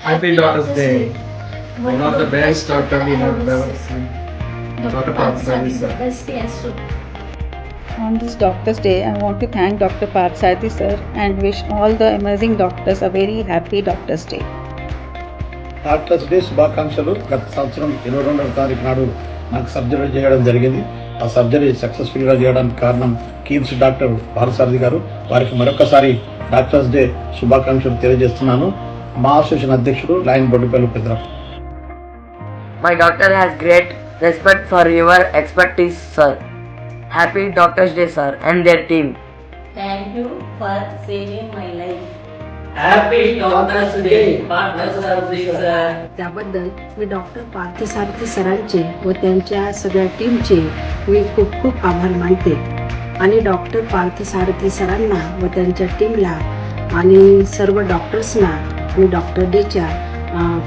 Happy Doctor's Day. One of the best doctor we have ever seen. Dr. Parthasarathi sir. Best yes. On this Doctor's Day, I want to thank Dr. Parthasarathi sir and wish all the amazing doctors a very happy Doctor's Day. Doctors day శుభాకాంక్షలు. గత సంవత్సరం 22వ తారీఖు నాడు నాకు surgery చేయడం జరిగింది. ఆ surgery సక్సెస్ఫుల్గా చేయడానికి కారణం కీమ్స్ డాక్టర్ పార్థసారథి గారు. వారికి మరొకసారి డాక్టర్స్ డే శుభాకాంక్షలు తెలియజేస్తున్నాను. మా అసోసియేషన్ అధ్యక్షుడు line Boddupalli Peddarao. My doctor has great respect for your expertise, sir. Happy Doctor's Day, sir, and their team. Thank you for saving my life. Happy Doctor's Day, Parthasarathi sir. त्याबद्दल मी doctor Parthasarathi सरांचे व त्यांच्या सगळ्या टीमचे मी खूप खूप आभार मानते आणि डॉक्टर पार्थसारथी सरांना व त्यांच्या टीमला आणि सर्व डॉक्टर्सना मी डॉक्टर डेच्या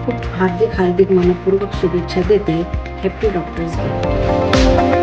खूप हार्दिक मनपूर्वक शुभेच्छा देते. Happy doctors day.